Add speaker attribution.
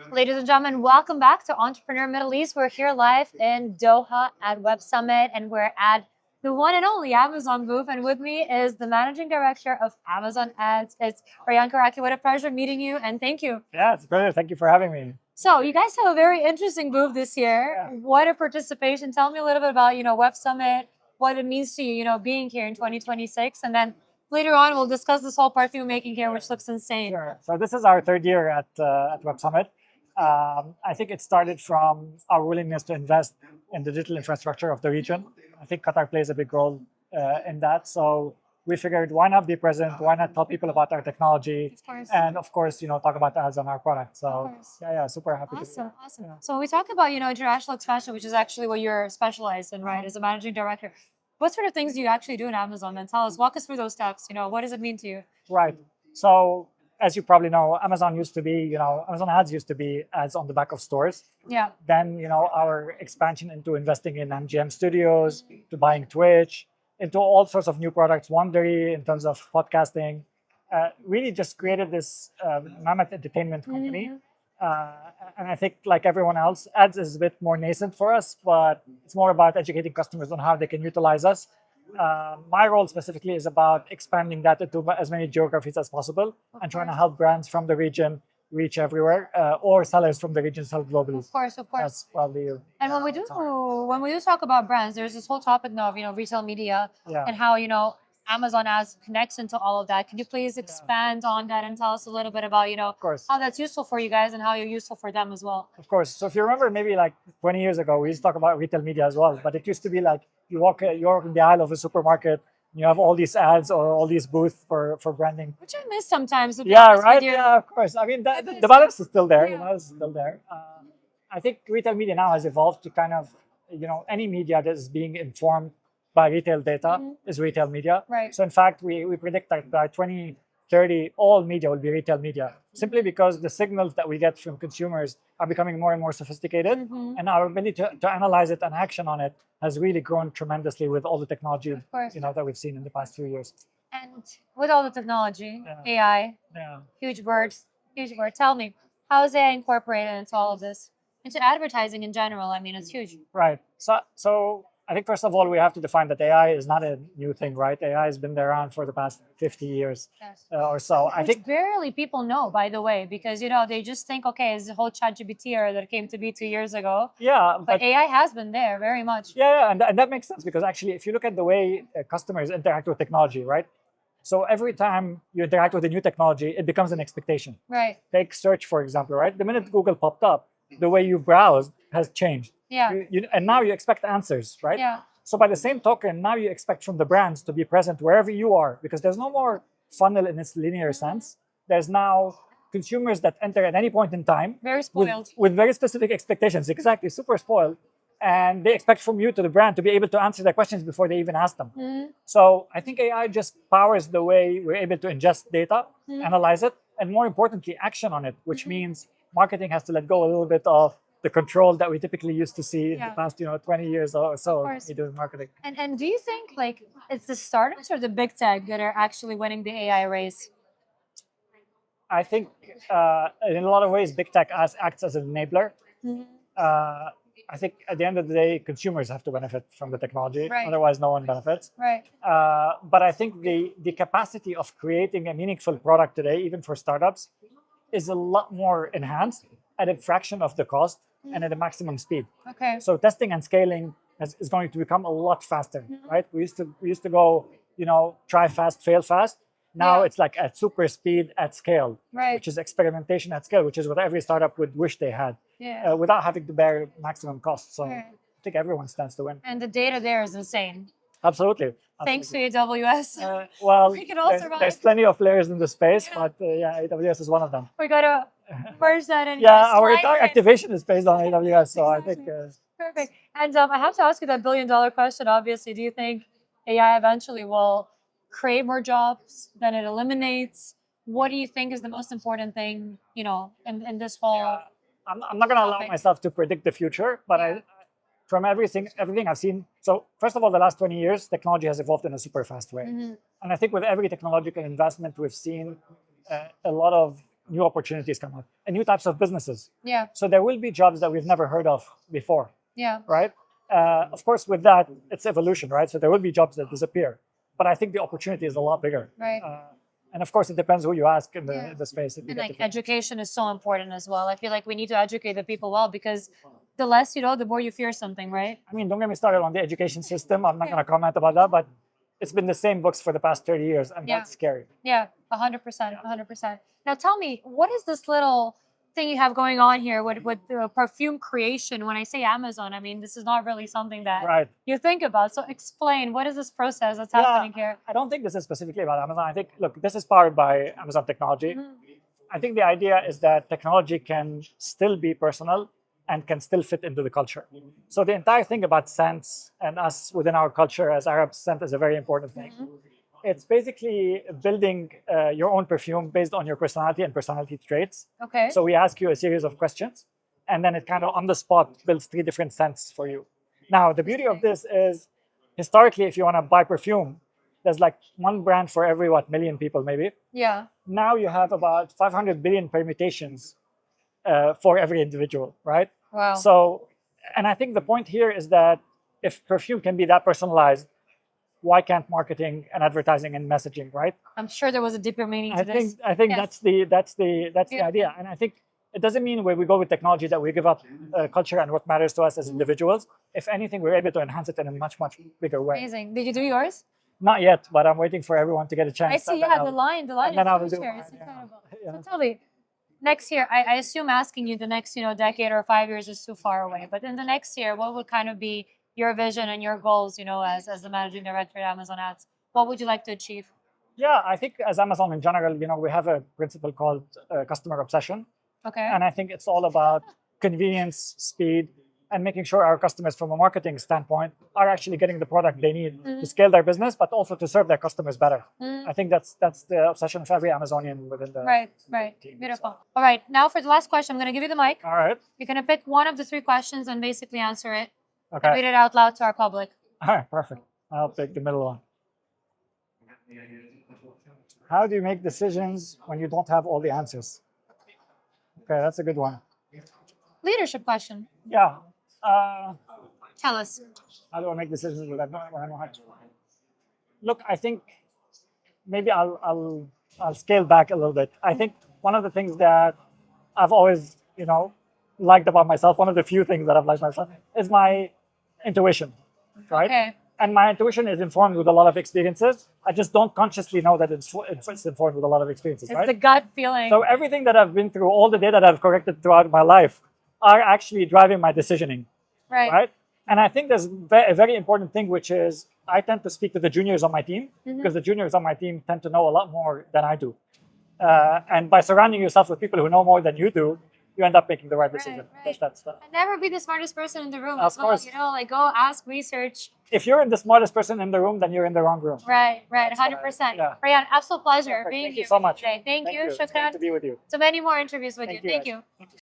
Speaker 1: Ladies and gentlemen, welcome back to Entrepreneur Middle East. We're here live in Doha at Web Summit, and we're at the one and only Amazon booth. And with me is the managing director of Amazon Ads. It's Rayan Karaky. What a pleasure meeting you, and thank you.
Speaker 2: Yeah, it's a pleasure. Thank you for having me.
Speaker 1: So, you guys have a very interesting booth this year.
Speaker 2: Yeah.
Speaker 1: What a participation! Tell me a little bit about Web Summit, what it means to you, being here in 2026, and then later on we'll discuss this whole perfume making here, which looks insane.
Speaker 2: Sure. So this is our third year at Web Summit. I think it started from our willingness to invest in the digital infrastructure of the region. I think Qatar plays a big role in that. So we figured, why not be present? Why not tell people about our technology?
Speaker 1: Of course.
Speaker 2: And of course, talk about ads on our product.
Speaker 1: Of
Speaker 2: So
Speaker 1: course.
Speaker 2: yeah, super happy to be
Speaker 1: Awesome,
Speaker 2: here.
Speaker 1: awesome.
Speaker 2: Yeah.
Speaker 1: So when we talk about, international expansion, which is actually what you're specialized in, right, as a managing director. What sort of things do you actually do in Amazon? Then tell us, walk us through those steps. What does it mean to you?
Speaker 2: Right. So as you probably know, Amazon used to be, Amazon Ads used to be ads on the back of stores.
Speaker 1: Yeah.
Speaker 2: Then, our expansion into investing in MGM studios, to buying Twitch, into all sorts of new products, Wondery in terms of podcasting, really just created this mammoth entertainment company. And I think, like everyone else, ads is a bit more nascent for us, but it's more about educating customers on how they can utilize us. My role specifically is about expanding that into as many geographies as possible and trying to help brands from the region reach everywhere, or sellers from the region sell globally.
Speaker 1: Of course, of course.
Speaker 2: That's probably
Speaker 1: And when we do talk about brands, there's this whole topic now of retail media
Speaker 2: yeah.
Speaker 1: and how Amazon Ads connects into all of that. Can you please expand on that and tell us a little bit about
Speaker 2: Of course.
Speaker 1: how that's useful for you guys and how you're useful for them as well?
Speaker 2: Of course. So if you remember, maybe like 20 years ago, we used to talk about retail media as well. But it used to be like you're in the aisle of a supermarket, you have all these ads or all these booths for branding.
Speaker 1: Which I miss sometimes. To be
Speaker 2: Yeah,
Speaker 1: honest with
Speaker 2: right.
Speaker 1: you.
Speaker 2: Yeah, of course. I mean, the balance is still there.
Speaker 1: Yeah.
Speaker 2: The balance is still there. I think retail media now has evolved to kind of, any media that is being informed by retail data is retail media.
Speaker 1: Right.
Speaker 2: So in fact, we predict that by 2030, all media will be retail media, simply because the signals that we get from consumers are becoming more and more sophisticated, and our ability to analyze it and action on it has really grown tremendously with all the technology,
Speaker 1: course.
Speaker 2: that we've seen in the past few years.
Speaker 1: And with all the technology,
Speaker 2: Yeah.
Speaker 1: AI,
Speaker 2: Yeah.
Speaker 1: huge word. Tell me, how is AI incorporated into all of this? Into advertising in general, I mean, it's huge.
Speaker 2: Right. So I think first of all, we have to define that AI is not a new thing, right? AI has been around for the past 50 years
Speaker 1: Yes.
Speaker 2: or so. I
Speaker 1: Which
Speaker 2: think
Speaker 1: barely people know, by the way, because they just think, okay, it's the whole ChatGPT era that came to be 2 years ago.
Speaker 2: yeah,
Speaker 1: But AI has been there very much.
Speaker 2: yeah, and that makes sense because actually, if you look at the way customers interact with technology, right? So every time you interact with a new technology, it becomes an expectation.
Speaker 1: Right.
Speaker 2: Take search, for example, right? The minute Google popped up, the way you browse has changed.
Speaker 1: Yeah.
Speaker 2: And now you expect answers, right?
Speaker 1: Yeah.
Speaker 2: So by the same token, now you expect from the brands to be present wherever you are, because there's no more funnel in its linear sense. There's now consumers that enter at any point in time
Speaker 1: Very spoiled.
Speaker 2: with very specific expectations, exactly, super spoiled. And they expect from you to the brand to be able to answer their questions before they even ask them. So I think AI just powers the way we're able to ingest data, analyze it, and more importantly, action on it, which means marketing has to let go a little bit of the control that we typically used to see in the past, 20 years or so
Speaker 1: course.
Speaker 2: in doing marketing.
Speaker 1: And do you think it's the startups or the big tech that are actually winning the AI race?
Speaker 2: I think in a lot of ways, big tech acts as an enabler. I think at the end of the day, consumers have to benefit from the technology.
Speaker 1: Right.
Speaker 2: Otherwise, no one benefits.
Speaker 1: Right.
Speaker 2: But I think the capacity of creating a meaningful product today, even for startups, is a lot more enhanced at a fraction of the cost and at a maximum speed.
Speaker 1: Okay.
Speaker 2: So testing and scaling is going to become a lot faster, right? We used to go, try fast, fail fast. Now
Speaker 1: Yeah.
Speaker 2: it's like at super speed at scale,
Speaker 1: Right.
Speaker 2: which is experimentation at scale, which is what every startup would wish they had,
Speaker 1: Yeah.
Speaker 2: without having to bear maximum costs. So
Speaker 1: Right.
Speaker 2: I think everyone stands to win.
Speaker 1: And the data there is insane.
Speaker 2: Absolutely.
Speaker 1: Thanks to AWS.
Speaker 2: Well,
Speaker 1: We can all survive.
Speaker 2: there's plenty of players in the space, but yeah, AWS is one of them.
Speaker 1: We gotta merge that in.
Speaker 2: Yeah, our
Speaker 1: slide
Speaker 2: entire
Speaker 1: it in.
Speaker 2: activation is based on AWS, so I think
Speaker 1: Perfect. And I have to ask you that $1 billion question. Obviously, do you think AI eventually will create more jobs than it eliminates? What do you think is the most important thing, in this whole?
Speaker 2: I'm not going to allow
Speaker 1: topic?
Speaker 2: myself to predict the future, but from everything I've seen. So first of all, the last 20 years, technology has evolved in a super fast way, and I think with every technological investment, we've seen a lot of new opportunities come up and new types of businesses.
Speaker 1: Yeah.
Speaker 2: So there will be jobs that we've never heard of before,
Speaker 1: Yeah.
Speaker 2: right? Of course, with that, it's evolution, right? So there will be jobs that disappear, but I think the opportunity is a lot bigger.
Speaker 1: Right.
Speaker 2: And of course, it depends who you ask in
Speaker 1: Yeah.
Speaker 2: the space.
Speaker 1: And like education is so important as well. I feel like we need to educate the people well, because the less you know, the more you fear something, right?
Speaker 2: I mean, don't get me started on the education system. I'm not going to comment about that, but it's been the same books for the past 30 years, and
Speaker 1: Yeah.
Speaker 2: that's scary.
Speaker 1: Yeah, 100%, 100%. Now tell me, what is this little thing you have going on here with the perfume creation? When I say Amazon, I mean, this is not really something that
Speaker 2: Right.
Speaker 1: you think about. So explain, what is this process that's
Speaker 2: Yeah.
Speaker 1: happening here?
Speaker 2: I don't think this is specifically about Amazon. I think, look, this is powered by Amazon technology.
Speaker 1: Mhm.
Speaker 2: I think the idea is that technology can still be personal and can still fit into the culture. So the entire thing about scents and us within our culture as Arabs, scent is a very important thing. It's basically building your own perfume based on your personality and personality traits.
Speaker 1: Okay.
Speaker 2: So we ask you a series of questions, and then it kind of on the spot builds 3 different scents for you. Now, the beauty of this is, historically, if you want to buy perfume, there's like one brand for every, million people maybe.
Speaker 1: Yeah.
Speaker 2: Now you have about 500 billion permutations for every individual, right?
Speaker 1: Wow.
Speaker 2: So, and I think the point here is that if perfume can be that personalized, why can't marketing and advertising and messaging, right?
Speaker 1: I'm sure there was a deeper meaning to this.
Speaker 2: I think
Speaker 1: Yes.
Speaker 2: that's the
Speaker 1: Yeah.
Speaker 2: idea, and I think it doesn't mean when we go with technology that we give up culture and what matters to us as individuals. If anything, we're able to enhance it in a much bigger way.
Speaker 1: Amazing. Did you do yours?
Speaker 2: Not yet, but I'm waiting for everyone to get a chance.
Speaker 1: I see,
Speaker 2: and then
Speaker 1: yeah,
Speaker 2: I'll-
Speaker 1: the line
Speaker 2: and then I will
Speaker 1: is
Speaker 2: do
Speaker 1: here.
Speaker 2: mine,
Speaker 1: It's
Speaker 2: yeah.
Speaker 1: incredible.
Speaker 2: Yeah.
Speaker 1: So tell me, next year, I assume asking you the next, decade or 5 years is too far away. But in the next year, what would kind of be your vision and your goals, as the managing director at Amazon Ads? What would you like to achieve?
Speaker 2: Yeah, I think as Amazon in general, we have a principle called customer obsession.
Speaker 1: Okay.
Speaker 2: And I think it's all about convenience, speed, and making sure our customers from a marketing standpoint are actually getting the product they need to scale their business, but also to serve their customers better. I think that's the obsession of every Amazonian within the
Speaker 1: Right.
Speaker 2: team.
Speaker 1: Beautiful. All right. Now for the last question, I'm going to give you the mic.
Speaker 2: All right.
Speaker 1: You're going to pick one of the 3 questions and basically answer it.
Speaker 2: Okay.
Speaker 1: Read it out loud to our public.
Speaker 2: All right, perfect. I'll pick the middle one. How do you make decisions when you don't have all the answers? Okay, that's a good one.
Speaker 1: Leadership question.
Speaker 2: Yeah.
Speaker 1: Tell us.
Speaker 2: How do I make decisions when I don't have to? Look, I think maybe I'll scale back a little bit. I think one of the things that I've always, liked about myself, one of the few things that I've liked myself, is my intuition, right?
Speaker 1: Okay.
Speaker 2: And my intuition is informed with a lot of experiences. I just don't consciously know that it's informed with a lot of experiences,
Speaker 1: It's
Speaker 2: right?
Speaker 1: the gut feeling.
Speaker 2: So everything that I've been through, all the data that I've corrected throughout my life, are actually driving my decisioning, right? And I think there's a very important thing, which is I tend to speak to the juniors on my team because the juniors on my team tend to know a lot more than I do. And by surrounding yourself with people who know more than you do, you end up making the right decision.
Speaker 1: Right.
Speaker 2: That's
Speaker 1: And never be the smartest person in the room
Speaker 2: Of
Speaker 1: as well.
Speaker 2: course.
Speaker 1: Go ask, research.
Speaker 2: If you're the smartest person in the room, then you're in the wrong room.
Speaker 1: Right, 100%.
Speaker 2: Yeah.
Speaker 1: Rayan, absolute pleasure
Speaker 2: Perfect.
Speaker 1: being
Speaker 2: Thank
Speaker 1: here
Speaker 2: you so much.
Speaker 1: today. Thank you,
Speaker 2: It's great
Speaker 1: Shukran.
Speaker 2: to be with you.
Speaker 1: So many more interviews with you.
Speaker 2: Thank you,
Speaker 1: Thank
Speaker 2: guys.
Speaker 1: you.